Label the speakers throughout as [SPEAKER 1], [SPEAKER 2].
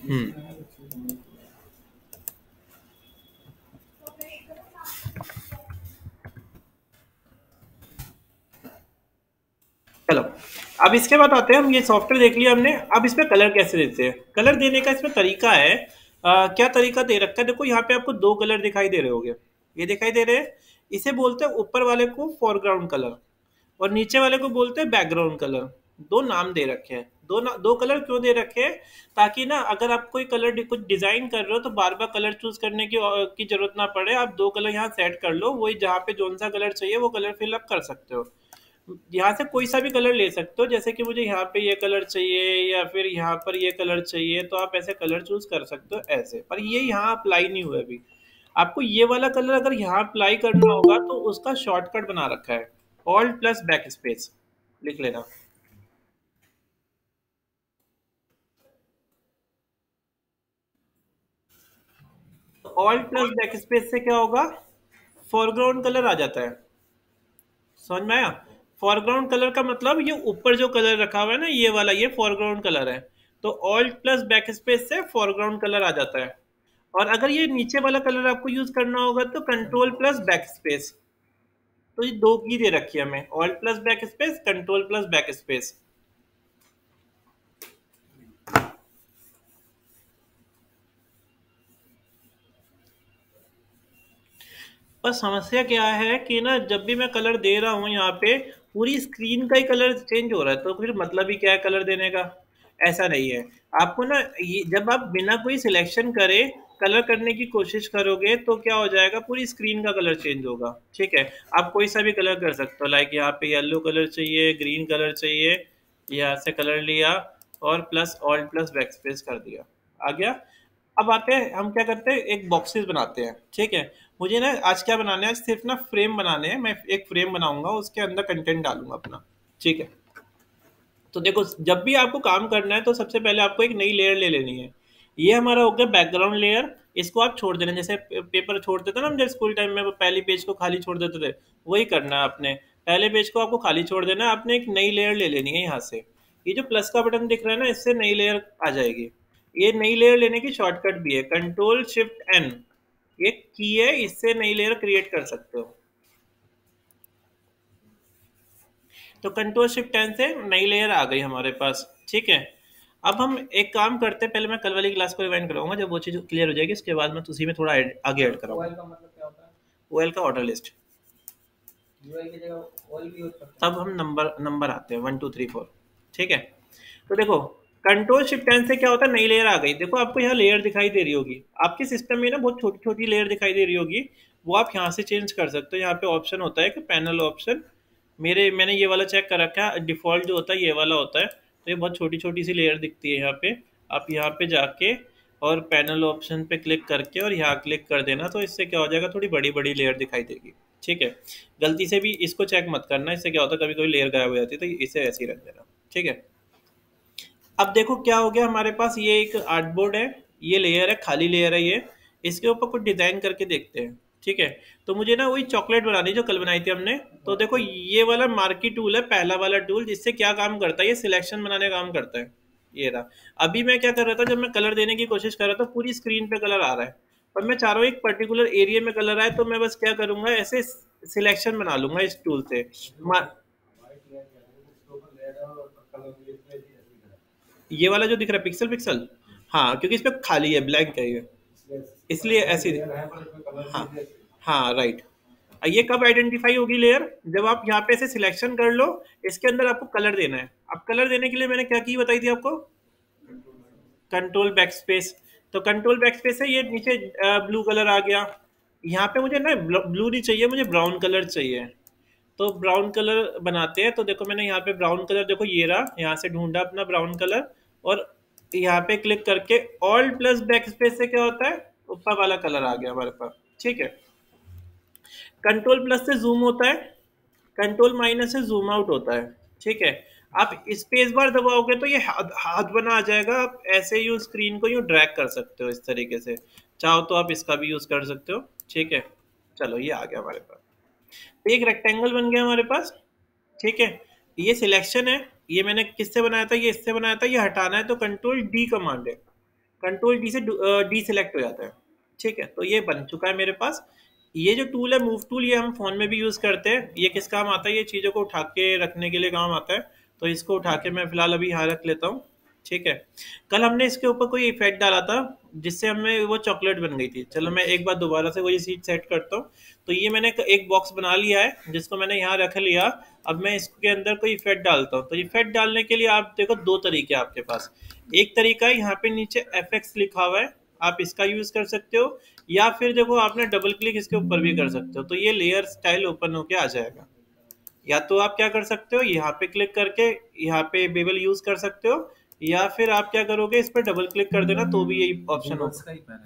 [SPEAKER 1] हम्म। चलो, अब इसके बाद आते हैं, हम ये सॉफ्टवेयर देख लिया हमने। अब इसमें कलर कैसे देते हैं? कलर देने का इसमें तरीका है। क्या तरीका दे रखा है? देखो यहाँ पे आपको दो कलर दिखाई दे रहे होंगे, ये दिखाई दे रहे हैं। इसे बोलते हैं ऊपर वाले को फोरग्राउंड कलर, और नीचे वाले को बोलते हैं बैकग्राउंड कलर। दो नाम दे रखे हैं। दो कलर क्यों दे रखे हैं? ताकि ना अगर आप कोई कलर कुछ डिजाइन कर रहे हो तो बार बार कलर चूज करने की जरूरत ना पड़े। आप दो कलर यहाँ सेट कर लो, वही जहाँ पे जोन सा कलर चाहिए वो कलर फिल अप कर सकते हो। यहाँ से कोई सा भी कलर ले सकते हो, जैसे कि मुझे यहाँ पे ये कलर चाहिए या फिर यहाँ पर ये कलर चाहिए, तो आप ऐसे कलर चूज कर सकते हो ऐसे। पर ये यहाँ अप्लाई नहीं हुआ अभी। आपको ये वाला कलर अगर यहाँ अप्लाई करना होगा तो उसका शॉर्टकट बना रखा है, ऑल्ट प्लस बैक स्पेस, लिख लेना। ऑल्ट प्लस बैक स्पेस से क्या होगा? फोरग्राउंड कलर आ जाता है। समझ में आया? फॉरग्राउंड कलर का मतलब ये ऊपर जो कलर रखा हुआ है ना, ये वाला, ये फॉरग्राउंड कलर है। तो ऑल्ट प्लस बैक स्पेस से फॉरग्राउंड कलर आ जाता है। और अगर ये नीचे वाला कलर आपको यूज करना होगा तो कंट्रोल प्लस बैक स्पेस। तो ये दो की दे रखी है हमें, alt plus back space, control plus back space. पर समस्या क्या है कि ना, जब भी मैं कलर दे रहा हूँ यहाँ पे, पूरी स्क्रीन का ही कलर चेंज हो रहा है, तो फिर मतलब ही क्या है कलर देने का? ऐसा नहीं है। आपको ना ये, जब आप बिना कोई सिलेक्शन करे कलर करने की कोशिश करोगे तो क्या हो जाएगा, पूरी स्क्रीन का कलर चेंज होगा। ठीक है, आप कोई सा भी कलर कर सकते हो, लाइक यहाँ पे येलो कलर चाहिए, ग्रीन कलर चाहिए, यहाँ से कलर लिया और plus alt plus back space कर दिया, आ गया। अब आते हैं, हम क्या करते हैं, एक बॉक्सेस बनाते हैं। ठीक है, मुझे ना आज क्या बनाना है, सिर्फ ना फ्रेम बनाने हैं। मैं एक फ्रेम बनाऊंगा, उसके अंदर कंटेंट डालूंगा अपना। ठीक है, तो देखो, जब भी आपको काम करना है तो सबसे पहले आपको एक नई लेयर ले लेनी है। ये हमारा हो गया बैकग्राउंड लेयर। इसको आप छोड़ देना, जैसे पेपर छोड़ देते ना हम, जब स्कूल टाइम में वो पहली पेज को खाली छोड़ देते थे, वही करना है आपने। पहले पेज को आपको खाली छोड़ देना है, आपने एक नई लेयर ले लेनी है यहाँ से। ये जो प्लस का बटन दिख रहा है ना, इससे नई लेयर आ जाएगी। ये नई लेयर लेने की शॉर्टकट भी है, कंट्रोल शिफ्ट एन, ये की है, इससे नई लेयर क्रिएट कर सकते हो। तो कंट्रोल शिफ्ट 10 से नई लेयर आ गई हमारे पास। ठीक है, अब हम एक काम करते हैं, पहले मैं कल वाली क्लास को रिवाइंड कराऊंगा, जब वो चीज़ क्लियर हो जाएगी उसके बाद मैं उसी में थोड़ा आगे ऐड कराऊंगा। ओएल का ऑर्डर लिस्ट। तब हम नंबर नंबर आते हैं 1 2 3 4। ठीक है, तो देखो, कंट्रोल शिफ्ट 10 से क्या होता है, नई लेयर आ गई। देखो आपको यहाँ लेयर दिखाई दे रही होगी, आपके सिस्टम में ना बहुत छोटी छोटी लेयर दिखाई दे रही होगी, वो आप यहाँ से चेंज कर सकते हो। यहाँ पे ऑप्शन होता है कि पैनल ऑप्शन, मैंने ये वाला चेक कर रखा है, डिफ़ॉल्ट जो होता है ये वाला होता है। तो ये बहुत छोटी छोटी सी लेयर दिखती है यहाँ पे। आप यहाँ पे जाके और पैनल ऑप्शन पे क्लिक करके और यहाँ क्लिक कर देना, तो इससे क्या हो जाएगा, थोड़ी बड़ी बड़ी लेयर दिखाई देगी। ठीक है, गलती से भी इसको चेक मत करना, इससे क्या होता है कभी कभी लेयर गायब हो जाती है, तो इसे ऐसे ही रख देना। ठीक है, अब देखो क्या हो गया, हमारे पास ये एक आर्टबोर्ड है, ये लेयर है, खाली लेयर है ये। इसके ऊपर कुछ डिजाइन करके देखते हैं। ठीक है, तो मुझे ना वही चॉकलेट बनानी जो कल बनाई थी हमने। तो देखो ये वाला मार्की टूल है, पहला वाला टूल, जिससे क्या काम करता है, ये सिलेक्शन बनाने का काम करता है। ये रहा। अभी मैं क्या कर रहा था, जब मैं कलर देने की कोशिश कर रहा था, पूरी स्क्रीन पे कलर आ रहा है, पर मैं चाह रहा हूँ एक पर्टिकुलर एरिया में कलर आए, तो मैं बस क्या करूंगा, ऐसे सिलेक्शन बना लूंगा इस टूल से। ये वाला जो दिख रहा है पिक्सल पिक्सल, हाँ, क्योंकि इस पे खाली है, ब्लैंक है ये, इसलिए ऐसी। हाँ, हाँ, राइट। ये कब आइडेंटिफाई होगी लेयर, जब आप यहाँ पे से सिलेक्शन कर लो, इसके अंदर आपको कलर देना है। अब कलर देने के लिए मैंने क्या की बताई थी आपको, कंट्रोल बैक स्पेस। तो कंट्रोल बैक स्पेस है, ये नीचे ब्लू कलर आ गया। यहाँ पे मुझे ना ब्लू नहीं चाहिए, मुझे ब्राउन कलर चाहिए। तो ब्राउन कलर बनाते हैं। तो देखो मैंने यहाँ पे ब्राउन कलर, देखो ये रहा, यहाँ से ढूंढा अपना ब्राउन कलर, और यहाँ पे क्लिक करके ऑल्ट प्लस बैक स्पेस से क्या होता है, ऊपर वाला कलर आ गया हमारे पास। ठीक है, कंट्रोल प्लस से जूम होता है, कंट्रोल माइनस से जूम आउट होता है। ठीक है, आप स्पेस बार दबाओगे तो ये हाथ हाथ बना आ जाएगा, आप ऐसे यूज स्क्रीन को यूं ड्रैग कर सकते हो इस तरीके से। चाहो तो आप इसका भी यूज कर सकते हो। ठीक है, चलो ये आ गया हमारे पास, एक रेक्टेंगल बन गया हमारे पास। ठीक है, ये सिलेक्शन है, ये मैंने किससे बनाया था, ये इससे बनाया था, ये हटाना है तो कंट्रोल डी कमांड है। कंट्रोल डी से डी सिलेक्ट हो जाता है। ठीक है, तो ये बन चुका है मेरे पास। ये जो टूल है मूव टूल, ये हम फ़ोन में भी यूज़ करते हैं। ये किस काम आता है, ये चीज़ों को उठा के रखने के लिए काम आता है। तो इसको उठा के मैं फ़िलहाल अभी यहाँ रख लेता हूँ। ठीक है, कल हमने इसके ऊपर कोई इफेक्ट डाला था जिससे हमें वो चॉकलेट बन गई थी। चलो मैं एक बार दोबारा से वही सीट सेट करता हूँ। तो ये मैंने एक बॉक्स बना लिया है जिसको मैंने यहाँ रख लिया। अब मैं इसके अंदर कोई इफेक्ट डालता हूँ। तो इफेक्ट डालने के लिए आप देखो दो तरीके हैं आपके पास। एक तरीका है यहाँ पे नीचे FX लिखा हुआ है, आप इसका यूज कर सकते हो। या फिर देखो आपने डबल क्लिक इसके ऊपर भी कर सकते हो, तो ये लेयर स्टाइल ओपन होके आ जाएगा। या तो आप क्या कर सकते हो, यहाँ पे क्लिक करके यहाँ पे बेवल यूज कर सकते हो। या फिर आप क्या करोगे, इस पर डबल क्लिक कर देना तो भी यही ऑप्शन होगा।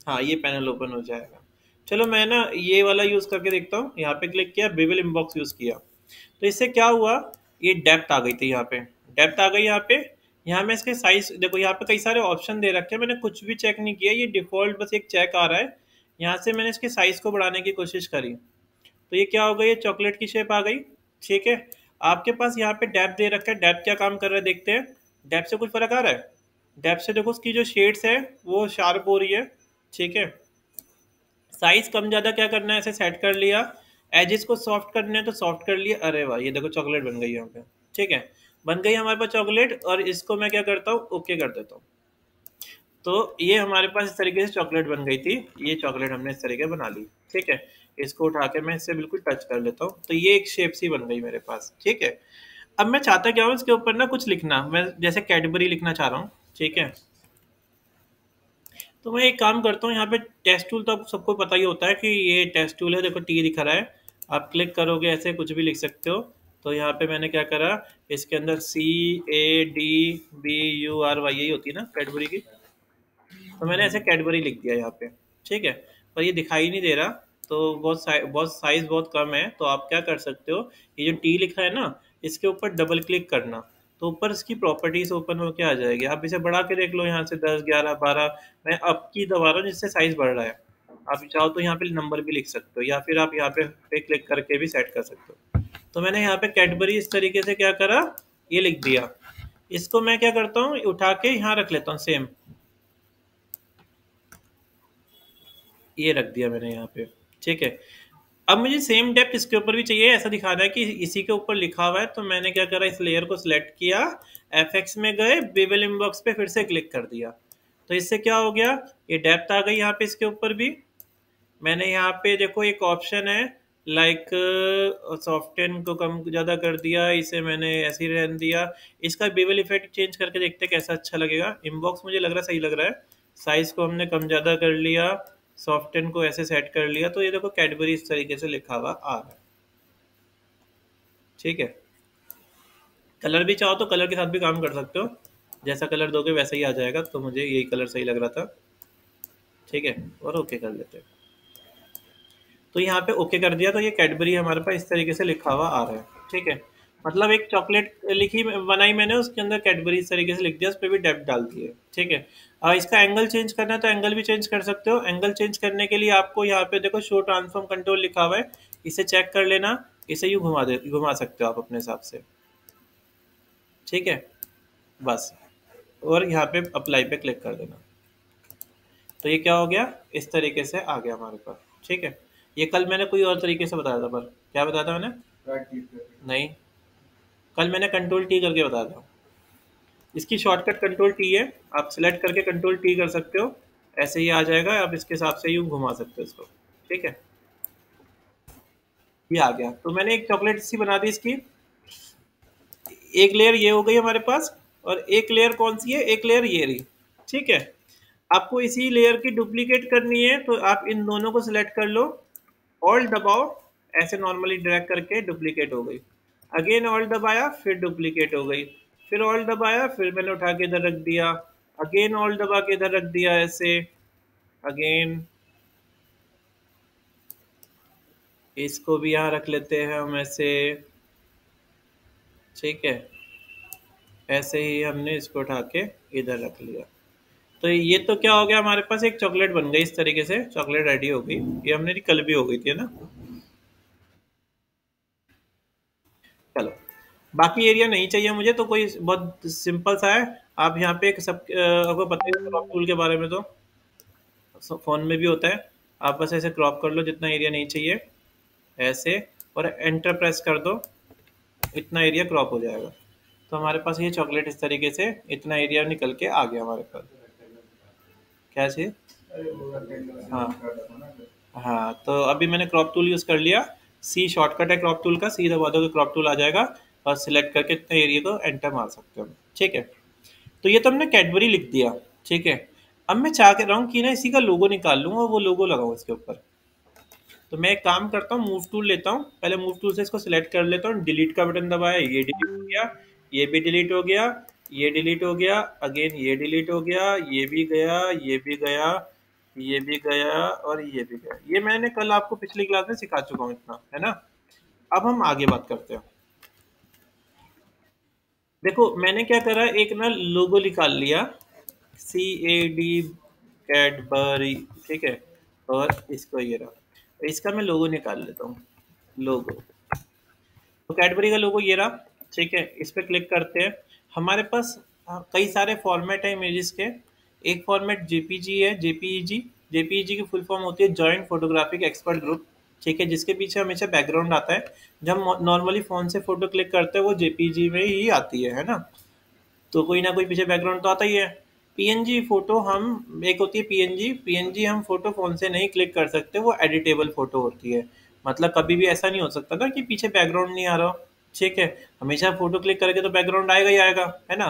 [SPEAKER 1] हाँ, ये पैनल ओपन हो जाएगा। चलो मैं ना ये वाला यूज करके देखता हूँ। यहाँ पे क्लिक किया, बेवल इनबॉक्स यूज किया, तो इससे क्या हुआ, ये डेप्थ आ गई थी। यहाँ पे डेप्थ आ गई। यहाँ पे यहाँ मैं इसके साइज देखो, यहाँ पे कई सारे ऑप्शन दे रखे हैं, मैंने कुछ भी चेक नहीं किया, ये डिफॉल्ट बस एक चेक आ रहा है। यहाँ से मैंने इसके साइज को बढ़ाने की कोशिश करी, तो ये क्या हो गई, ये चॉकलेट की शेप आ गई। ठीक है, आपके पास यहाँ पे डेप्थ दे रखा है, डेप्थ क्या काम कर रहा है देखते हैं। डेप्थ से कुछ फर्क आ रहा है, डेप्थ से देखो उसकी जो शेड्स है वो शार्प हो रही है। ठीक है, साइज कम ज़्यादा क्या करना है, ऐसे सेट कर लिया। एजेस को सॉफ्ट करने हैं तो सॉफ्ट कर लिया। अरे वाह, ये देखो चॉकलेट बन गई यहाँ पे। ठीक है, बन गई हमारे पास चॉकलेट, और इसको मैं क्या करता हूँ, ओके कर देता हूँ। तो ये हमारे पास इस तरीके से चॉकलेट बन गई थी। ये चॉकलेट हमने इस तरीके बना ली। ठीक है, इसको उठा के मैं इससे बिल्कुल टच कर लेता हूँ, तो ये एक शेप सी बन गई मेरे पास। ठीक है, अब मैं चाहता क्या हूँ, इसके ऊपर ना कुछ लिखना, मैं जैसे कैडबरी लिखना चाह रहा हूँ। ठीक है, तो मैं एक काम करता हूँ, यहाँ पे टेस्ट टूल तो आप सबको पता ही होता है कि ये टेस्ट टूल है। देखो टी दिख रहा है, आप क्लिक करोगे ऐसे कुछ भी लिख सकते हो। तो यहाँ पे मैंने क्या करा, इसके अंदर CADBURY यही होती है ना कैडबरी की, तो मैंने ऐसे कैडबरी लिख दिया यहाँ पे। ठीक है, पर ये दिखाई नहीं दे रहा, तो बहुत साइज बहुत कम है। तो आप क्या कर सकते हो, ये जो टी लिखा है ना, इसके ऊपर डबल क्लिक करना, तो ऊपर इसकी प्रॉपर्टीज ओपन होके आ जाएगी। आप इसे बढ़ा के देख लो, यहाँ से 10 11 12, मैं अप की दबा रहा हूँ जिससे साइज बढ़ रहा है। आप चाहो तो यहाँ पे नंबर भी लिख सकते हो, या फिर आप यहाँ पे क्लिक करके भी सेट कर सकते हो। तो मैंने यहाँ पे कैडबरी इस तरीके से क्या करा, ये लिख दिया। इसको मैं क्या करता हूँ, उठा के यहाँ रख लेता हूँ सेम, ये रख दिया मैंने यहाँ पे। ठीक है, अब मुझे सेम डेप्थ इसके ऊपर भी चाहिए, ऐसा दिखाना है कि इसी के ऊपर लिखा हुआ है। तो मैंने क्या करा, इस लेयर को सिलेक्ट किया, FX में गए, बेवल इनबॉक्स पे फिर से क्लिक कर दिया। तो इससे क्या हो गया, ये डेप्थ आ गई यहाँ पे इसके ऊपर भी। मैंने यहाँ पे देखो एक ऑप्शन है, लाइक सॉफ्टन को कम ज़्यादा कर दिया, इसे मैंने ऐसे ही रहने दिया। इसका बेवल इफेक्ट चेंज करके देखते हैं कैसा अच्छा लगेगा। इनबॉक्स मुझे लग रहा है सही लग रहा है। साइज को हमने कम ज़्यादा कर लिया, सॉफ्टन को ऐसे सेट कर लिया, तो ये देखो कैडबरी इस तरीके से लिखा हुआ आ रहा है। ठीक है, कलर भी चाहो तो कलर के साथ भी काम कर सकते हो, जैसा कलर दोगे वैसा ही आ जाएगा। तो मुझे यही कलर सही लग रहा था। ठीक है, और ओके कर लेते हैं। तो यहाँ पे ओके कर दिया, तो ये कैडबरी हमारे पास इस तरीके से लिखा हुआ आ रहा है। ठीक है, मतलब एक चॉकलेट लिखी बनाई मैंने, उसके अंदर कैडबरी इस तरीके से लिख दिया, उस पर भी डेप्थ डाल दी है। ठीक है, इसका एंगल चेंज करना है तो एंगल भी चेंज कर सकते हो। एंगल चेंज करने के लिए आपको यहाँ पे देखो शो ट्रांसफॉर्म कंट्रोल लिखा हुआ है, इसे चेक कर लेना। इसे यूँ घुमा सकते हो आप अपने हिसाब से। ठीक है, बस, और यहाँ पे अप्लाई पे क्लिक कर देना, तो ये क्या हो गया, इस तरीके से आ गया हमारे पास। ठीक है, ये कल मैंने कोई और तरीके से बताया था, पर क्या बताया था मैंने, नहीं, कल मैंने कंट्रोल टी करके बताया था। इसकी शॉर्टकट कंट्रोल टी है, आप सिलेक्ट करके कंट्रोल टी कर सकते हो, ऐसे ही आ जाएगा। आप इसके हिसाब से यूँ घुमा सकते हो इसको। ठीक है, ये आ गया। तो मैंने एक चॉकलेट सी बना दी इसकी। एक लेयर ये हो गई हमारे पास, और एक लेयर कौन सी है, एक लेयर ये रही। ठीक है, आपको इसी लेयर की डुप्लीकेट करनी है, तो आप इन दोनों को सिलेक्ट कर लो, ऑल दबाओ, ऐसे नॉर्मली ड्रैग करके डुप्लीकेट हो गई। अगेन ऑल दबाया, फिर डुप्लीकेट हो गई। फिर ऑल दबाया, फिर मैंने उठा के इधर रख दिया। अगेन ऑल दबा के इधर रख दिया ऐसे। अगेन इसको भी यहाँ रख लेते हैं हम ऐसे। ठीक है, ऐसे ही हमने इसको उठा के इधर रख लिया। तो ये तो क्या हो गया, हमारे पास एक चॉकलेट बन गई इस तरीके से, चॉकलेट रेडी हो गई। ये हमने कल भी हो गई थी, है ना। चलो, बाकी एरिया नहीं चाहिए मुझे, तो कोई बहुत सिंपल सा है। आप यहाँ पे आपको पता है क्रॉप टूल के बारे में, तो फोन में भी होता है। आप बस ऐसे क्रॉप कर लो जितना एरिया नहीं चाहिए, ऐसे, और एंटर प्रेस कर दो, इतना एरिया क्रॉप हो जाएगा। तो हमारे पास ये चॉकलेट इस तरीके से इतना एरिया निकल के आ गया हमारे पास। क्या चाहिए? हाँ हाँ, तो अभी मैंने क्रॉप टूल यूज़ कर लिया। सी शॉर्टकट है क्रॉप टूल का, सी दबा दोगे क्रॉप टूल आ जाएगा, और सिलेक्ट करके इतने एरिया को एंटर मार सकते हो। ठीक है, तो ये तो हमने कैडबरी लिख दिया। ठीक है, अब मैं चाह रहा हूँ कि ना इसी का लोगो निकाल लूँ और वो लोगो लगाऊँ इसके ऊपर। तो मैं एक काम करता हूँ, मूव टूल लेता हूँ, पहले मूव टूल से इसको सिलेक्ट कर लेता हूँ, डिलीट का बटन दबाया, ये डिलीट हो गया, ये भी डिलीट हो गया, ये डिलीट हो गया, अगेन ये डिलीट हो गया, ये भी गया, ये भी गया, ये भी गया, और ये भी गया। ये मैंने कल आपको पिछली क्लास में सिखा चुका हूँ इतना, है ना। अब हम आगे बात करते हैं। देखो मैंने क्या करा, एक ना लोगो निकाल लिया, CAD, कैडबरी। ठीक है, और इसको ये रहा, तो इसका मैं लोगो निकाल लेता हूँ, लोगो। तो कैडबरी का लोगो ये रहा। ठीक है, इस पर क्लिक करते हैं। हमारे पास कई सारे फॉर्मेट है इमेजेस के। एक फॉर्मेट जेपीजी है, जेपीईजी। जेपीईजी की फुल फॉर्म होती है जॉइंट फोटोग्राफिक एक्सपर्ट ग्रुप। ठीक है, जिसके पीछे हमेशा बैकग्राउंड आता है। जब हम नॉर्मली फ़ोन से फ़ोटो क्लिक करते हैं वो जेपीजी में ही आती है ना। तो कोई ना कोई पीछे बैकग्राउंड तो आता ही है। पीएनजी फोटो हम, एक होती है पीएनजी, पीएनजी हम फोटो फोन से नहीं क्लिक कर सकते, वो एडिटेबल फोटो होती है। मतलब कभी भी ऐसा नहीं हो सकता ना कि पीछे बैकग्राउंड नहीं आ रहा हो। ठीक है, हमेशा फोटो क्लिक करके तो बैकग्राउंड आएगा ही आएगा, है ना।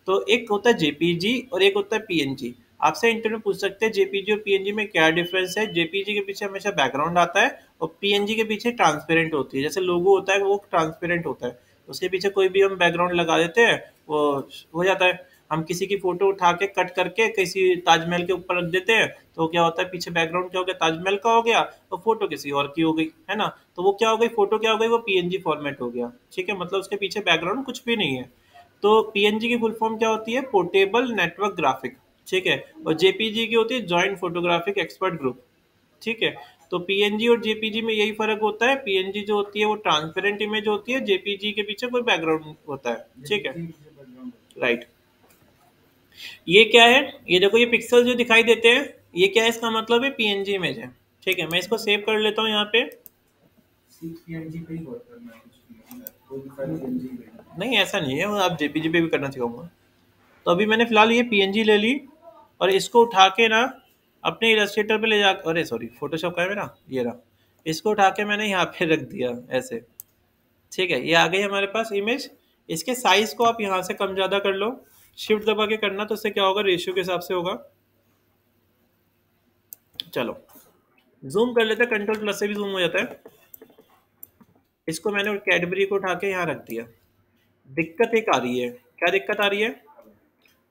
[SPEAKER 1] तो एक होता है जेपीजी और एक होता है पीएनजी। आपसे इंटरव्यू पूछ सकते हैं जेपीजी और पीएनजी में क्या डिफरेंस है। जेपीजी के पीछे हमेशा बैकग्राउंड आता है, और पीएनजी के पीछे ट्रांसपेरेंट होती है। जैसे लोगो होता है वो ट्रांसपेरेंट होता है, उसके पीछे कोई भी हम बैकग्राउंड लगा देते हैं वो हो जाता है। हम किसी की फोटो उठा के कट करके किसी ताजमहल के ऊपर रख देते हैं, तो क्या होता है पीछे बैकग्राउंड क्या हो गया, ताजमहल का हो गया, और फोटो किसी और की हो गई, है ना। तो वो क्या हो गई, फोटो क्या हो गई, वो पीएनजी फॉर्मेट हो गया। ठीक है, मतलब उसके पीछे बैकग्राउंड कुछ भी नहीं है। तो पीएनजी की फुल फॉर्म क्या होती है, पोर्टेबल नेटवर्क ग्राफिक। ठीक है, और जेपीजी की होती है जॉइंट फोटोग्राफिक एक्सपर्ट ग्रुप। ठीक है, तो पीएनजी और जेपीजी में यही फर्क होता है। पीएनजी जो होती है वो ट्रांसपेरेंट इमेज होती है, जेपीजी के पीछे कोई बैकग्राउंड होता है। ठीक है, राइट। ये क्या है, ये देखो ये पिक्सल जो दिखाई देते हैं, ये क्या है, इसका मतलब है पीएनजी इमेज है। ठीक है, मैं इसको सेव कर लेता हूँ यहाँ पे। नहीं ऐसा नहीं है, वो आप जेपीजी पे भी करना सिखाऊंगा। तो अभी मैंने फिलहाल ये पीएनजी ले ली, और इसको उठा के ना अपने इलस्ट्रेटर पे ले जा, अरे सॉरी फोटोशॉप का है मेरा, ये रहा। इसको उठा के मैंने यहाँ पे रख दिया ऐसे। ठीक है, ये आ गई हमारे पास इमेज। इसके साइज को आप यहाँ से कम ज़्यादा कर लो, शिफ्ट दबा के करना, तो इससे क्या होगा, रेशियो के हिसाब से होगा। चलो जूम कर लेते हैं, कंट्रोल प्लस से भी जूम हो जाता है। इसको मैंने कैडबरी को उठा के यहाँ रख दिया। दिक्कत एक आ रही है, क्या दिक्कत आ रही है,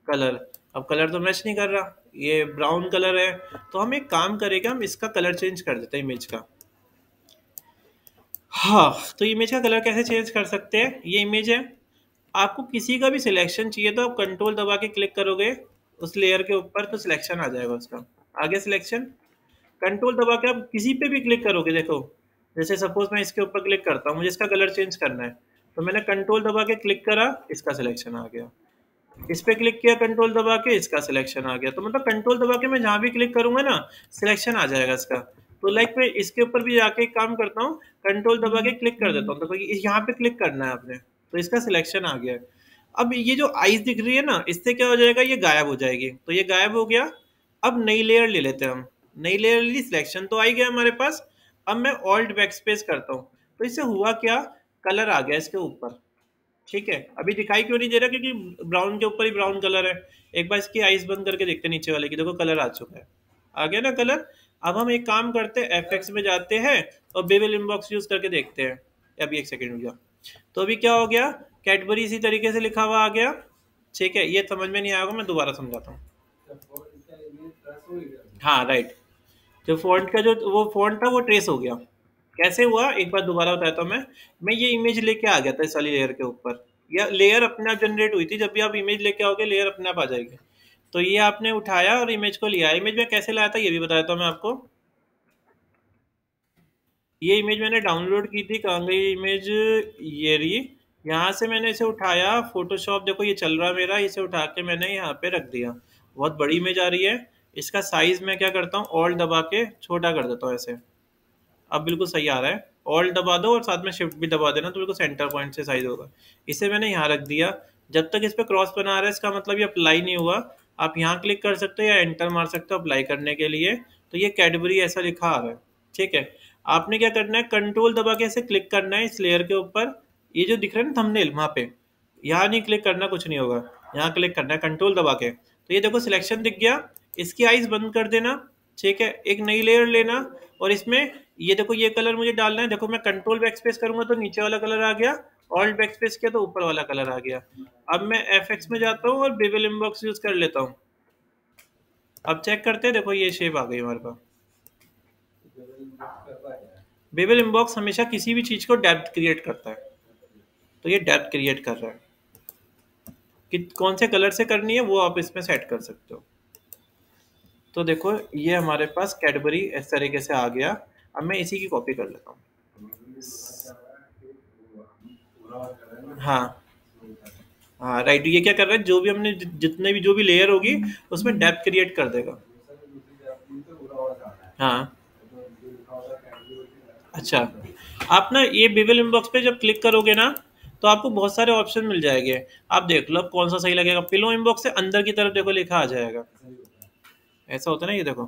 [SPEAKER 1] कलर। अब कलर तो मैच नहीं कर रहा, ये ब्राउन कलर है। तो हम एक काम करेंगे, हम इसका कलर चेंज कर देते हैं इमेज का। हाँ, तो इमेज का कलर कैसे चेंज कर सकते हैं, ये इमेज है। आपको किसी का भी सिलेक्शन चाहिए तो आप कंट्रोल दबा के क्लिक करोगे उस लेयर के ऊपर, तो सिलेक्शन आ जाएगा उसका। आगे सिलेक्शन, कंट्रोल दबा के आप किसी पे भी क्लिक करोगे, देखो जैसे सपोज मैं इसके ऊपर क्लिक करता हूँ, मुझे इसका कलर चेंज करना है, तो मैंने कंट्रोल दबा के क्लिक करा, इसका सिलेक्शन आ गया। इस पे क्लिक किया कंट्रोल दबा के, इसका सिलेक्शन आ गया। तो मतलब कंट्रोल दबा के मैं जहाँ भी क्लिक करूंगा ना, सिलेक्शन आ जाएगा इसका। तो लाइक मैं इसके ऊपर भी जाके एक काम करता हूँ, कंट्रोल दबा के क्लिक कर देता हूँ, तो यहाँ पे क्लिक करना है आपने, तो इसका सिलेक्शन आ गया है। अब ये जो आइज दिख रही है ना, इससे क्या हो जाएगा, ये गायब हो जाएगी, तो ये गायब हो गया। अब नई लेयर ले लेते हैं हम। नई लेयर ली, सिलेक्शन तो आ ही गया हमारे पास। अब मैं ऑल्ट बैक स्पेस करता हूँ, तो इससे हुआ क्या, कलर आ गया इसके ऊपर। ठीक है, अभी दिखाई क्यों नहीं दे रहा, क्योंकि ब्राउन के ऊपर ही ब्राउन कलर है। एक बार इसकी आइज बंद करके देखते हैं नीचे वाले की, देखो कलर आ चुका है, आ गया ना कलर। अब हम एक काम करते हैं, एफएक्स में जाते हैं और बेबल इनबॉक्स यूज करके देखते हैं। अभी एक सेकंड रुक जा। तो अभी क्या हो गया, कैडबरी इसी तरीके से लिखा हुआ आ गया। ठीक है, ये समझ में नहीं आएगा, मैं दोबारा समझाता हूँ। हाँ राइट, जो फॉन्ट का जो वो फॉन्ट था वो ट्रेस हो गया। कैसे हुआ, एक बार दोबारा बताता हूँ मैं ये इमेज लेके आ गया था इस वाली लेयर के ऊपर, या लेयर अपने आप जनरेट हुई थी। जब भी आप इमेज लेके आओगे लेयर अपने आप आ जाएगी। तो ये आपने उठाया और इमेज को लिया। इमेज में कैसे लाया था ये भी बताया था मैं आपको। ये इमेज मैंने डाउनलोड की थी, कहाँ गई इमेज, ये रही। यहाँ से मैंने इसे उठाया, फोटोशॉप देखो ये चल रहा है मेरा, इसे उठा के मैंने यहाँ पे रख दिया। बहुत बड़ी इमेज आ रही है। इसका साइज मैं क्या करता हूँ, ऑल्ट दबा के छोटा कर देता हूँ ऐसे। अब बिल्कुल सही आ रहा है। ऑल्ट दबा दो और साथ में शिफ्ट भी दबा देना तो बिल्कुल सेंटर पॉइंट से साइज होगा। इसे मैंने यहाँ रख दिया। जब तक इस पे क्रॉस बना रहा है इसका मतलब ये अप्लाई नहीं हुआ। आप यहाँ क्लिक कर सकते हो या एंटर मार सकते हो अप्लाई करने के लिए। तो ये कैडबरी ऐसा लिखा आ रहा है। ठीक है। आपने क्या करना है, कंट्रोल दबा के ऐसे क्लिक करना है इस लेयर के ऊपर। ये जो दिख रहा है ना थंबनेल, वहाँ पे यहाँ नहीं क्लिक करना, कुछ नहीं होगा। यहाँ क्लिक करना है कंट्रोल दबा के, तो ये देखो सिलेक्शन दिख गया। इसकी आइज बंद कर देना। ठीक है। एक नई लेयर लेना और इसमें ये देखो ये कलर मुझे डालना है। देखो मैं कंट्रोल बैक स्पेस करूंगा तो नीचे वाला कलर आ गया, ऑल्ट बैक स्पेस किया तो ऊपर वाला कलर आ गया। अब मैं एफ में जाता हूँ और बेबल इनबॉक्स यूज कर लेता हूँ। अब चेक करते हैं, देखो ये शेप आ गई हमारे पास। बेबल इनबॉक्स हमेशा किसी भी चीज को डेप्थ क्रिएट करता है, तो ये डेप्थ क्रिएट कर रहा है। कि कौन से कलर से करनी है वो आप इसमें सेट कर सकते हो। तो देखो ये हमारे पास कैडबरी इस तरीके से आ गया। अब मैं इसी की कॉपी कर लेता हूँ। हाँ हाँ राइट, ये क्या कर रहा है, जो भी हमने जितने भी जो भी लेयर होगी उसमें डेप्थ क्रिएट कर देगा। हाँ अच्छा। आप ना ये बेबल इनबॉक्स पे जब क्लिक करोगे ना तो आपको बहुत सारे ऑप्शन मिल जाएंगे। आप देख लो अब कौन सा सही लगेगा। पिलो इनबॉक्स से अंदर की तरफ देखो लिखा आ जाएगा। ऐसा होता है ना, ये देखो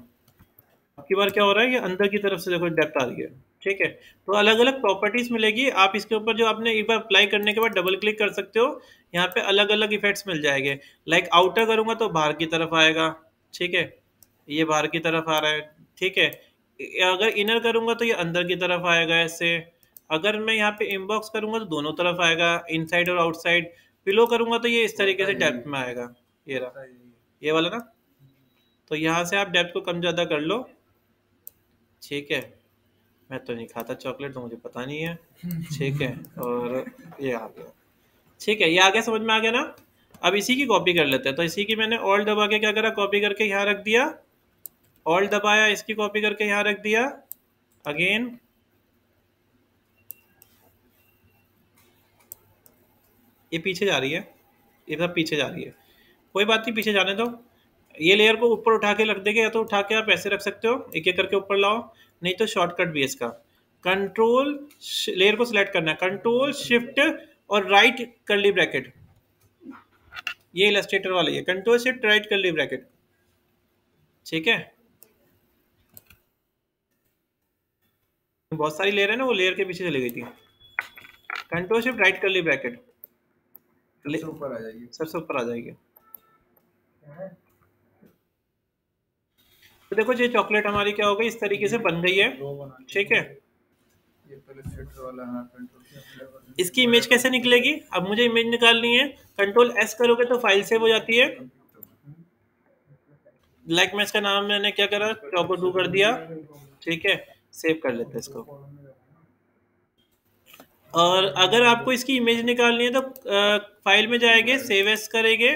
[SPEAKER 1] अब की बार क्या हो रहा है, ये अंदर की तरफ से देखो डेप्थ आ रही है। ठीक है। तो अलग अलग प्रॉपर्टीज मिलेगी। आप इसके ऊपर जो आपने एक बार अप्लाई करने के बाद डबल क्लिक कर सकते हो। यहाँ पे अलग अलग इफेक्ट्स मिल जाएंगे। लाइक आउटर करूंगा तो बाहर की तरफ आएगा। ठीक है। ये बाहर की तरफ आ रहा है। ठीक है। अगर इनर करूंगा तो ये अंदर की तरफ आएगा ऐसे। अगर मैं यहाँ पे इनबॉक्स करूंगा तो दोनों तरफ आएगा, इनसाइड और आउटसाइड। पिलो करूंगा तो ये इस तरीके से डेप्थ में आएगा। ये रहा, ये वाला ना। तो यहाँ से आप डेप्थ को कम ज़्यादा कर लो। ठीक है। मैं तो नहीं खाता चॉकलेट, तो मुझे पता नहीं है। ठीक है। और ये आ गया। ठीक है, ये आ गया, समझ में आ गया ना। अब इसी की कॉपी कर लेते हैं। तो इसी की मैंने ऑल्ट दबा के क्या करा, कॉपी करके यहाँ रख दिया। ऑल्ट दबाया, इसकी कॉपी करके यहाँ रख दिया। अगेन ये पीछे जा रही है, ये सब पीछे जा रही है। कोई बात नहीं, पीछे जाने दो। ये लेयर को ऊपर उठा के रख देंगे, या तो उठा के आप ऐसे रख सकते हो, एक एक करके ऊपर लाओ। नहीं तो शॉर्टकट भी है इसका। कंट्रोल लेयर को सिलेक्ट करना है, कंट्रोल शिफ्ट और राइट कर्ली ब्रैकेट। ये इलस्ट्रेटर वाला है, control shift right curly bracket. ठीक है। बहुत सारी लेयर है ना, वो लेयर के पीछे चली गई थी। Control shift right curly bracket, सबसे ऊपर आ जाएगी, सबसे ऊपर आ जाएगी। तो देखो ये चॉकलेट हमारी क्या हो गई, इस तरीके से बन गई है। ठीक है। इसकी इमेज कैसे निकलेगी, अब मुझे इमेज निकालनी है। कंट्रोल एस करोगे तो फाइल सेव हो जाती है। लाइक मैं इसका नाम मैंने क्या करा, चौको 2 कर दिया। ठीक है। सेव कर लेते हैं इसको। और अगर आपको इसकी इमेज निकालनी है तो फाइल में जाएंगे, सेव एस करेंगे।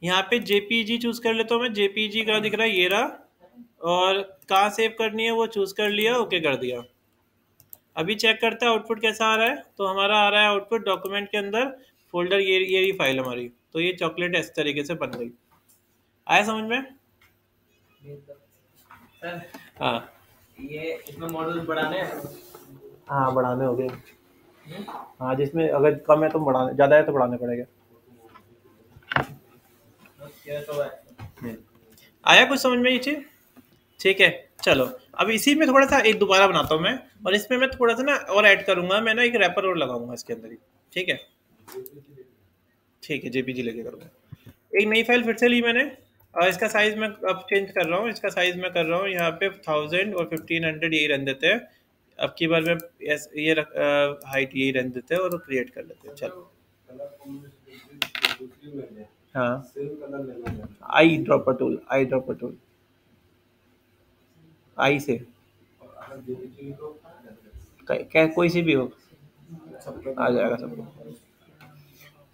[SPEAKER 1] यहाँ पे जेपीजी चूज कर लेता हूँ मैं। जेपीजी का दिख रहा है, ये रहा। और कहाँ सेव करनी है वो चूज कर लिया, ओके कर दिया। अभी चेक करते हैं आउटपुट कैसा आ रहा है। तो हमारा आ रहा है आउटपुट डॉक्यूमेंट के अंदर फोल्डर, ये रही फाइल हमारी। तो ये चॉकलेट इस तरीके से बन गई। आया समझ में। हाँ
[SPEAKER 2] ये इसमें मॉडल बढ़ाने हैं।
[SPEAKER 1] हाँ बढ़ाने हो गए। हाँ जिसमें अगर कम है तो बढ़ाने, ज़्यादा है तो बढ़ाने पड़ेगा। आया कुछ समझ में ये चीज़। ठीक है। चलो अब इसी में थोड़ा सा एक दोबारा बनाता हूँ मैं, और इसमें मैं थोड़ा सा ना और ऐड करूंगा। मैं ना एक रैपर और लगाऊंगा इसके अंदर ही। ठीक है। ठीक है, जेपीजी लेके करूँगा। एक नई फाइल फिर से ली मैंने, और इसका साइज मैं अब चेंज कर रहा हूँ। इसका साइज मैं कर रहा हूँ यहाँ पे 1000 और 1500 यही रहने देते हैं। अब की बार मैं ये हाइट यही रहने देते हैं और क्रिएट कर लेते हैं। चलो हाँ, eye dropper tool, eye dropper tool, eye से क्या कोई सी भी हो आ जाएगा सबको।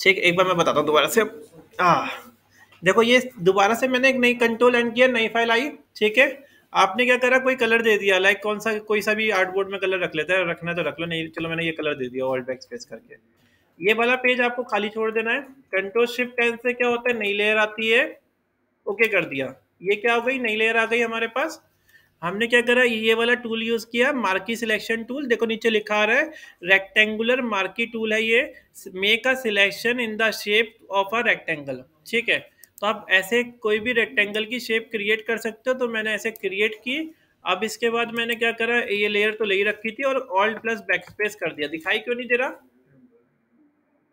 [SPEAKER 1] ठीक, एक बार मैं बताता हूँ दोबारा से। आ देखो ये दोबारा से मैंने एक नई कंट्रोल एंड किया, नई फाइल आई। ठीक है। आपने क्या करा, कोई कलर दे दिया, लाइक कौन सा, कोई सा भी आर्टबोर्ड में कलर रख लेता है, रखना है तो रख लो, नहीं चलो मैंने ये कलर दे दिया ऑल्ट बैक स्पेस करके। ये वाला पेज आपको खाली छोड़ देना है। कंट्रोल शिफ्ट एन से क्या होता है, नई लेयर आती है, ओके कर दिया। ये क्या हो गई, नई लेयर आ गई हमारे पास। हमने क्या करा, ये वाला टूल यूज किया, मार्की सिलेक्शन टूल, देखो नीचे लिखा आ रहा है रेक्टेंगुलर मार्की टूल है ये, make a selection in the shape of a rectangle. ठीक है, तो आप ऐसे कोई भी रेक्टेंगल की शेप क्रिएट कर सकते हो, तो मैंने ऐसे क्रिएट की। अब इसके बाद मैंने क्या करा, ये लेयर तो ले ही रखी थी और ऑल्ट प्लस बैक स्पेस कर दिया। दिखाई क्यों नहीं दे रहा,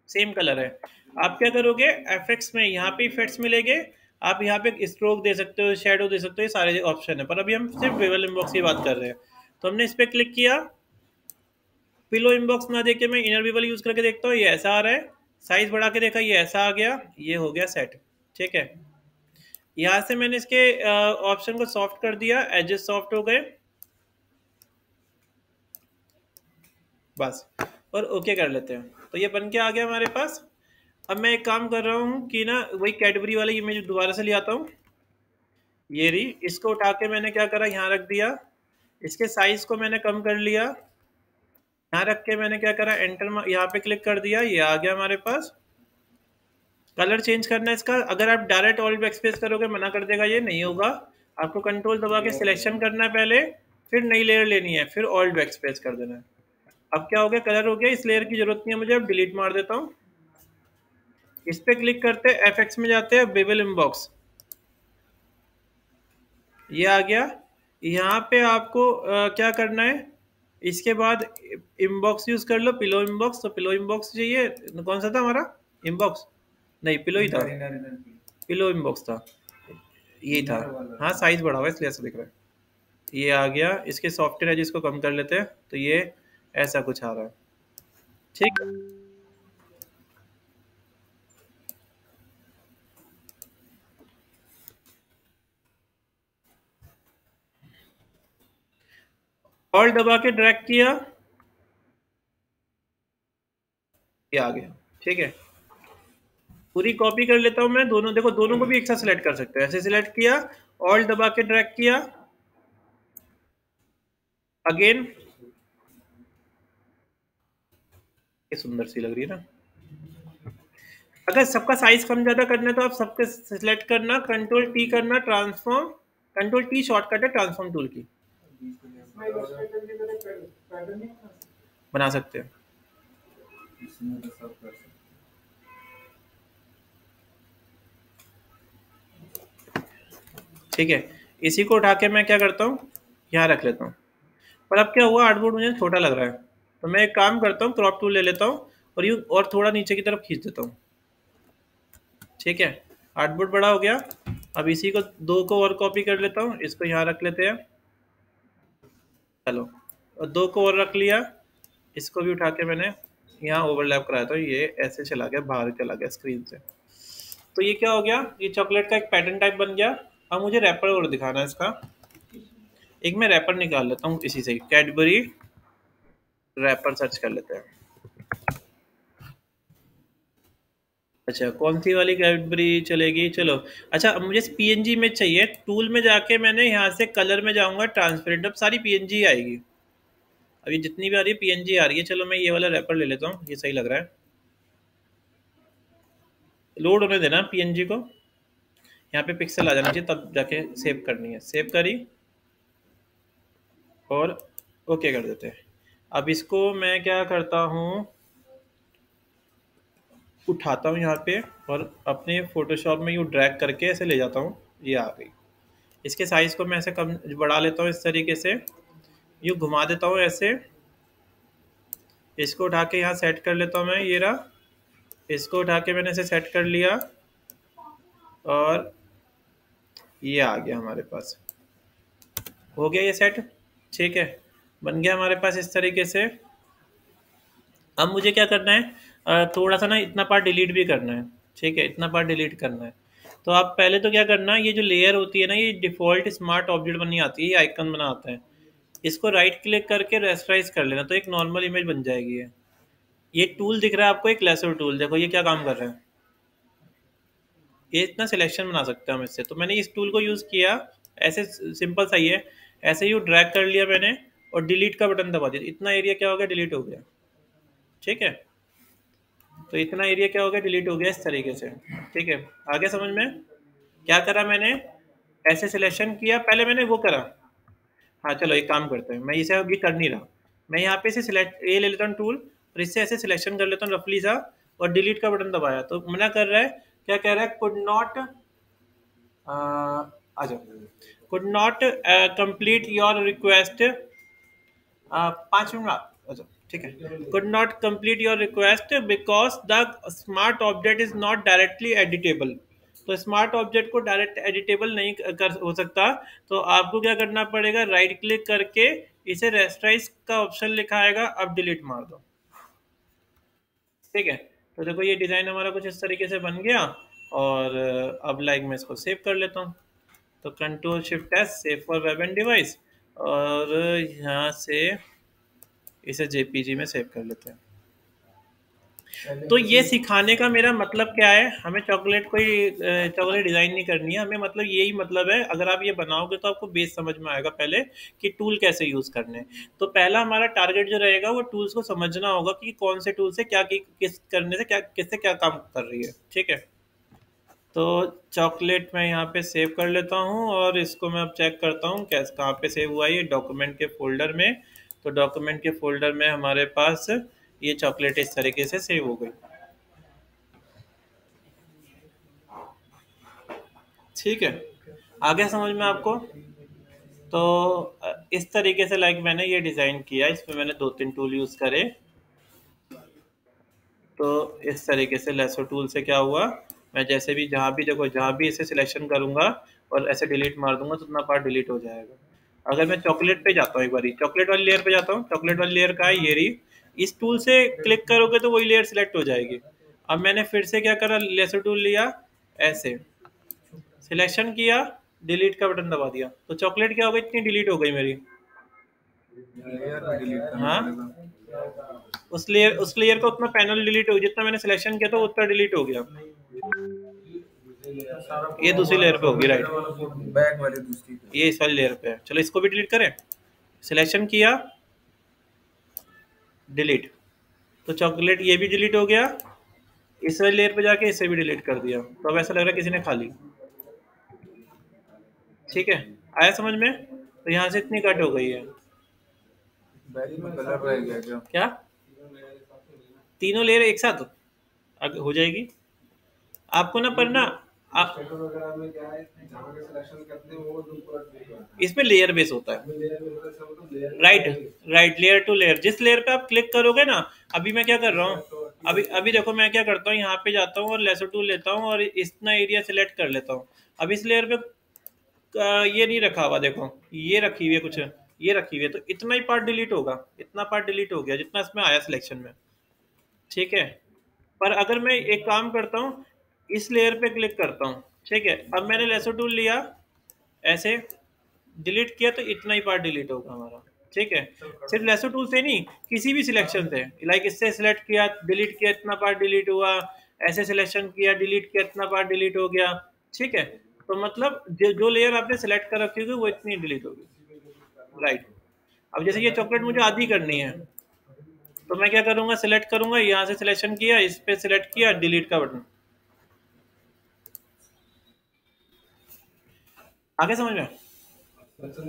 [SPEAKER 1] सेम कलर है। आप क्या करोगे, एफेक्ट्स में यहाँ पे इफेक्ट्स मिलेंगे, आप यहाँ पे स्ट्रोक दे सकते हो, शेडो दे सकते हो, ये सारे ऑप्शन है, पर अभी हम सिर्फ बेवल इनबॉक्स की बात कर रहे हैं। तो हमने इस पर क्लिक किया, पिलो इनबॉक्स ना देखे मैं इनर बेवल यूज करके देखता हूँ, ये ऐसा आ रहा है। साइज बढ़ा के देखा, ये ऐसा आ गया, ये हो गया सेट। ठीक है, यहाँ से मैंने इसके ऑप्शन को सॉफ्ट कर दिया, एजेस सॉफ्ट हो गए बस, और ओके कर लेते हैं। तो ये बन के आ गया हमारे पास। अब मैं एक काम कर रहा हूँ कि ना वही कैडबरी वाली इमेज दोबारा से ले आता हूँ, ये रही। इसको उठा के मैंने क्या करा, यहाँ रख दिया, इसके साइज को मैंने कम कर लिया, यहाँ रख के मैंने क्या करा, एंटर यहाँ पे क्लिक कर दिया, ये आ गया हमारे पास। कलर चेंज करना है इसका, अगर आप डायरेक्ट ऑल बैक स्पेस करोगे मना कर देगा, ये नहीं होगा। आपको कंट्रोल दबा के सिलेक्शन करना है पहले, फिर नई लेयर लेनी है, फिर ऑल बैक स्पेस कर देना है। अब क्या हो गया, कलर हो गया, इस लेयर की जरूरत नहीं है मुझे, अब डिलीट मार देता हूँ। इस पे क्लिक करते हैं, एफएक्स में जाते हैं, बेवल इनबॉक्स, ये आ गया। यहाँ पे आपको क्या करना है, इसके बाद इनबॉक्स यूज कर लो, पिलो इनबॉक्स। तो पिलो इनबॉक्स चाहिए, कौन सा था हमारा इनबॉक्स, नहीं पिलो ही था, पिलो इनबॉक्स था, यही था। हाँ साइज बढ़ा हुआ है इसलिए ऐसा दिख रहा है। ये आ गया, इसके सॉफ्टवेयर है जिसको कम कर लेते हैं, तो ये ऐसा कुछ आ रहा है। ठीक, और दबा के ड्रैग किया, ये आ गया। ठीक है, पूरी कॉपी कर लेता हूँ मैं, दोनों देखो, दोनों को भी एक साथ सिलेक्ट कर सकते हो। ऐसे सिलेक्ट किया, ऑल दबा के ड्रैग किया, अगेन, ये सुंदर सी लग रही है ना। अगर सबका साइज कम ज्यादा करना है तो आप सबके सिलेक्ट करना, कंट्रोल टी करना, ट्रांसफॉर्म, कंट्रोल टी शॉर्टकट है ट्रांसफॉर्म टूल की, बना सकते हैं। ठीक है, इसी को उठा के मैं क्या करता हूँ, यहाँ रख लेता हूँ। पर अब क्या हुआ, आर्टबोर्ड मुझे छोटा लग रहा है, तो मैं एक काम करता हूँ, क्रॉप टूल ले लेता हूँ और यूँ और थोड़ा नीचे की तरफ खींच देता हूँ। ठीक है, आर्टबोर्ड बड़ा हो गया। अब इसी को दो को और कॉपी कर लेता हूँ, इसको यहाँ रख लेते हैं, चलो, और दो को और रख लिया, इसको भी उठा के मैंने यहाँ ओवरलैप कराया, तो ये ऐसे चला गया, बाहर चला गया स्क्रीन से। तो ये क्या हो गया, ये चॉकलेट का एक पैटर्न टाइप बन गया। अब मुझे रैपर और दिखाना है इसका, एक मैं रैपर निकाल लेता हूँ इसी से, कैडबरी रैपर सर्च कर लेते हैं। अच्छा, कौन सी वाली कैडबरी चलेगी, चलो। अच्छा, अब मुझे पीएनजी में चाहिए, टूल में जाके मैंने यहाँ से कलर में जाऊँगा, ट्रांसपेरेंट, अब सारी पीएनजी आएगी। अभी जितनी भी आ रही है पीएनजी आ रही है। चलो मैं ये वाला रैपर ले लेता हूँ, ये सही लग रहा है। लोड होने देना पीएनजी को, यहाँ पे पिक्सल आ जाना चाहिए, तब जाके सेव करनी है। सेव करी और ओके कर देते हैं। अब इसको मैं क्या करता हूँ, उठाता हूँ यहाँ पे और अपने फोटोशॉप में यूँ ड्रैग करके ऐसे ले जाता हूँ, ये आ गई। इसके साइज़ को मैं ऐसे कम बढ़ा लेता हूँ, इस तरीके से यूँ घुमा देता हूँ ऐसे, इसको उठा के यहाँ सेट कर लेता हूँ मैं, ये रहा। इसको उठा के मैंने ऐसे सेट कर लिया और ये आ गया हमारे पास, हो गया ये सेट। ठीक है, बन गया हमारे पास इस तरीके से। अब मुझे क्या करना है, थोड़ा सा ना इतना पार्ट डिलीट भी करना है। ठीक है, इतना पार्ट डिलीट करना है। तो आप पहले तो क्या करना, ये जो लेयर होती है ना, ये डिफ़ॉल्ट स्मार्ट ऑब्जेक्ट बननी आती है, ये आइकन बना आता है, इसको राइट क्लिक करके रेस्टराइज कर लेना, तो एक नॉर्मल इमेज बन जाएगी। ये टूल दिख रहा है आपको, एक लेसर टूल, देखो ये क्या काम कर रहा है, ये इतना सिलेक्शन बना सकते हैं हम इससे। तो मैंने इस टूल को यूज़ किया, ऐसे सिंपल सा ही है। ऐसे ही ड्रैग कर लिया मैंने और डिलीट का बटन दबा दिया, इतना एरिया क्या हो गया, डिलीट हो गया। ठीक है, तो इतना एरिया क्या हो गया, डिलीट हो गया इस तरीके से। ठीक है, आगे समझ में? क्या करा मैंने, ऐसे सिलेक्शन किया, पहले मैंने वो करा। हाँ चलो एक काम करते हैं, मैं इसे अभी कर नहीं रहा, मैं यहाँ पे से सिलेक्ट ये ले लेता हूँ टूल, और इससे ऐसे सिलेक्शन कर लेता हूँ रफली सा, और डिलीट का बटन दबाया तो मना कर रहा है। क्या कह रहा है, कुड नॉट, आ जाओ, could not complete your request, 5 minute अच्छा ठीक है, could not complete your request because the smart object is not directly editable. तो स्मार्ट ऑब्जेक्ट को डायरेक्ट एडिटेबल नहीं कर हो सकता, तो आपको क्या करना पड़ेगा, राइट क्लिक करके इसे रेस्टराइज का ऑप्शन लिखा आएगा, अब डिलीट मार दो। ठीक है, तो देखो ये डिज़ाइन हमारा कुछ इस तरीके से बन गया, और अब लाइक मैं इसको सेव कर लेता हूँ। तो control shift S, save for web and device, और यहाँ से इसे जेपीजी में सेव कर लेते हैं। तो ये सिखाने का मेरा मतलब क्या है, हमें चॉकलेट कोई चॉकलेट डिज़ाइन नहीं करनी है, हमें मतलब यही मतलब है, अगर आप ये बनाओगे तो आपको बेस समझ में आएगा पहले कि टूल कैसे यूज़ करने हैं। तो पहला हमारा टारगेट जो रहेगा वो टूल्स को समझना होगा कि कौन से टूल से क्या किस करने से क्या किससे क्या काम कर रही है। ठीक है, तो चॉकलेट मैं यहाँ पे सेव कर लेता हूँ, और इसको मैं अब चेक करता हूँ कैसे कहाँ पे सेव हुआ है, ये डॉक्यूमेंट के फोल्डर में। तो डॉक्यूमेंट के फोल्डर में हमारे पास ये चॉकलेट इस तरीके से सेव हो गई। ठीक है, आगे समझ में आपको? तो इस तरीके से लाइक मैंने ये डिज़ाइन किया, इसमें मैंने 2-3 टूल यूज़ करे। तो इस तरीके से लेसो टूल से क्या हुआ, मैं जैसे भी जहाँ भी देखो जहाँ भी इसे सिलेक्शन करूँगा और ऐसे डिलीट मार दूंगा तो उतना पार्ट डिलीट हो जाएगा। अगर मैं चॉकलेट पे जाता हूँ, एक बार चॉकलेट वाली लेयर पे जाता हूँ, चॉकलेट वाली लेयर का है ये रही, इस टूल से क्लिक करोगे तो वही लेयर सिलेक्ट हो जाएगी। अब मैंने फिर से क्या करा, लेसो टूल लिया, ऐसे सिलेक्शन किया, डिलीट का बटन दबा दिया, तो चॉकलेट क्या हो गई, इतनी डिलीट हो गई मेरी। हाँ, उस लेयर का उतना पैनल डिलीट हो, जितना मैंने सिलेक्शन किया था उतना डिलीट हो गया। ये दूसरी लेयर पे होगी, राइट, बैक वाली दूसरी, ये इस वाली लेयर पे है। चलो इसको भी डिलीट करें, सिलेक्शन किया, डिलीट, तो चॉकलेट ये भी डिलीट हो गया, इस वाली लेयर पे जाके इसे भी डिलीट कर दिया, तो अब ऐसा लग रहा है किसी ने खा ली। ठीक है, आया समझ में? तो यहाँ से इतनी कट हो गई है। कलर रह गया क्या, तीनों लेयर एक साथ हो जाएगी आपको ना, पर ना आप इसमें लेयर बेस होता है, right right, layer two layer, जिस लेयर पे आप क्लिक करोगे ना। अभी मैं क्या कर रहा हूँ, अभी अभी देखो मैं क्या करता हूँ, यहाँ पे जाता हूँ और लेसो टूल लेता हूँ और इतना एरिया सिलेक्ट कर लेता हूँ। अब इस लेयर पे ये नहीं रखा हुआ, देखो ये रखी हुई है कुछ, ये रखी हुई है, तो इतना ही पार्ट डिलीट होगा, इतना पार्ट डिलीट हो गया जितना इसमें आया सिलेक्शन में। ठीक है, पर अगर मैं एक काम करता हूँ, इस लेयर पे क्लिक करता हूँ, ठीक है, अब मैंने लेसो टूल लिया, ऐसे डिलीट किया, तो इतना ही पार्ट डिलीट होगा हमारा। ठीक है, सिर्फ लेसो टूल से नहीं, किसी भी सिलेक्शन से, लाइक इससे सिलेक्ट किया, डिलीट किया, इतना पार्ट डिलीट हुआ, ऐसे सिलेक्शन किया, डिलीट किया, इतना पार्ट डिलीट हो गया। ठीक है, तो मतलब जो लेयर आपने सिलेक्ट कर रखी होगी वो इतनी डिलीट होगी, राइट। अब जैसे ये चॉकलेट मुझे आधी करनी है, तो मैं क्या करूंगा, सिलेक्ट करूंगा, यहाँ से सिलेक्शन किया, इस पे सिलेक्ट किया, डिलीट का बटन, आगे समझ में? जैसे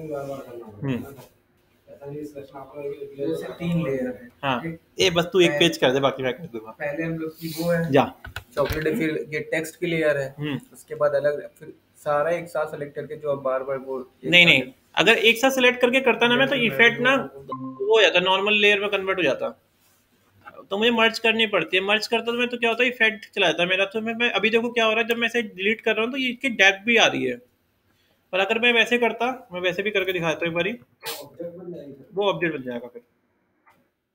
[SPEAKER 1] 3 लेयर है, हाँ, ये बस तू एक पेज कर दे, बाकी मैं कर दूंगा। पहले हम लोग की वो है, जा चॉकलेट है, फिर ये टेक्स्ट की लेयर है, उसके बाद अलग, फिर सारा एक साथ सेलेक्ट करके जो अब बार बार वो नहीं नहीं, अगर एक साथ सेलेक्ट करके करता ना मैं, तो इफेक्ट ना वो हो जाता, नॉर्मल लेयर में कन्वर्ट हो जाता, तो मुझे मर्ज करनी पड़ती है। मर्ज करता तो मैं, तो क्या होता है, इफेक्ट चला जाता है मेरा। तो मैं अभी देखो क्या हो रहा है, जब मैं इसे डिलीट कर रहा हूँ तो ये इसकी डेप्थ भी आ रही है, पर अगर मैं वैसे करता, मैं वैसे भी करके दिखाता हूँ एक बारी, वो ऑब्जेक्ट बन जाएगा फिर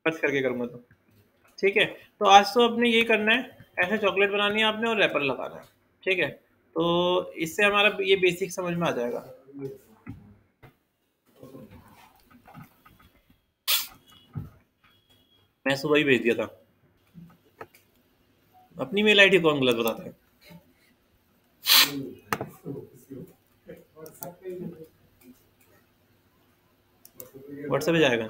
[SPEAKER 1] मर्ज करके करूँगा तो। ठीक है, तो आज तो अपने यही करना है, ऐसे चॉकलेट बनानी है आपने और रैपर लगाना है। ठीक है, तो इससे हमारा ये बेसिक समझ में आ जाएगा। मैं सुबह ही भेज दिया था, अपनी मेल आईडी कौन गलत बताता है। व्हाट्सएप पे जाएगा।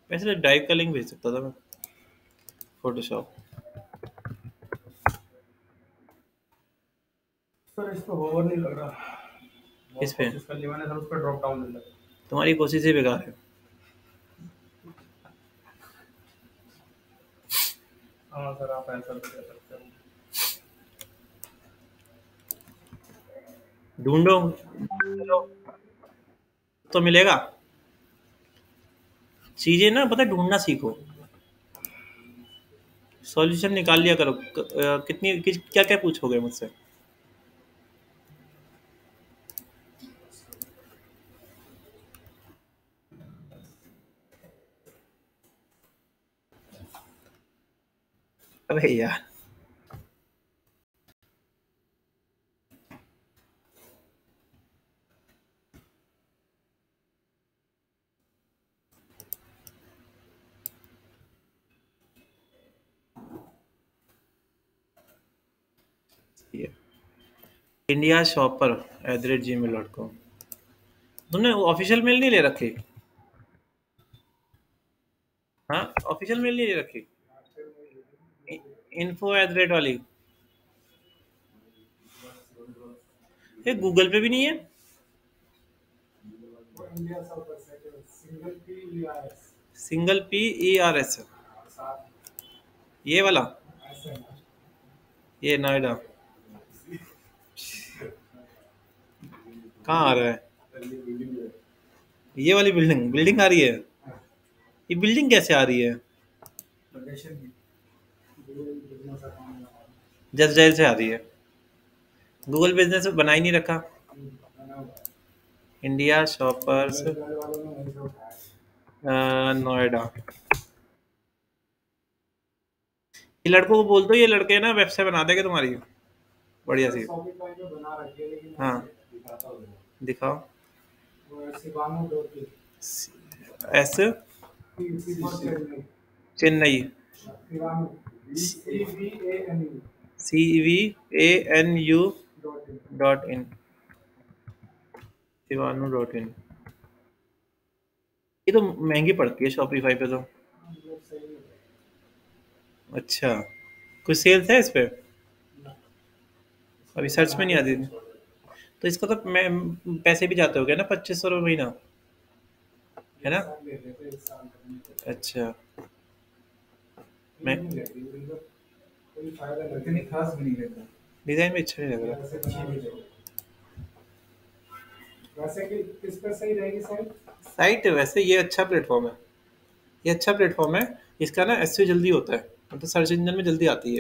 [SPEAKER 1] वैसे ड्राइव का लिंक भेज सकता था मैं। फोटोशॉप
[SPEAKER 2] सर इस पे होवर नहीं लग रहा।
[SPEAKER 1] किस
[SPEAKER 2] बहुत
[SPEAKER 1] पे?
[SPEAKER 2] कोशिश कर ली मैंने सर, उस पर ड्रॉप डाउन नहीं लगा।
[SPEAKER 1] तुम्हारी कोशिश ही बेकार है।
[SPEAKER 2] हाँ सर, आप ऐसा भी कह सकते हो।
[SPEAKER 1] ढूंढो तो मिलेगा। चीजें ना पता है, ढूंढना सीखो। सॉल्यूशन निकाल लिया करो। क्या क्या पूछोगे मुझसे? अबे यार, इंडिया शॉपर @gmail.com। तुमने ऑफिशियल मेल नहीं ले रखी? हाँ, ऑफिशियल मेल नहीं ले रखी। info@ वाली। ये गूगल पे भी नहीं है। Single PERS। ये वाला, ये नोएडा कहाँ आ रहा है? ये वाली बिल्डिंग आ रही है। ये बिल्डिंग कैसे आ रही है? जस्ट डायल से आ रही है। गूगल बिजनेस बना ही नहीं रखा। India shoppers Noida. ये लड़कों को बोल दो, ये लड़के ना वेबसाइट बना देंगे तुम्हारी बढ़िया सी। हाँ दिखाओ। S Chennai CVANU.in शिवानु.in। ये तो महंगी पड़ती है शॉपिफाई पे तो। अच्छा, कुछ सेल्स है इस पे? अभी सर्च में नहीं आती थी। तो इसका तो मैं पैसे भी जाते हो गए ना, 2500 रुपये महीना, है ना? अच्छा, मैं डिजाइन भी अच्छा नहीं लग रहा। साइट वैसे ये अच्छा प्लेटफॉर्म है। ये अच्छा प्लेटफॉर्म है। इसका ना SEO जल्दी होता है, मतलब सर्च इंजन में जल्दी आती है।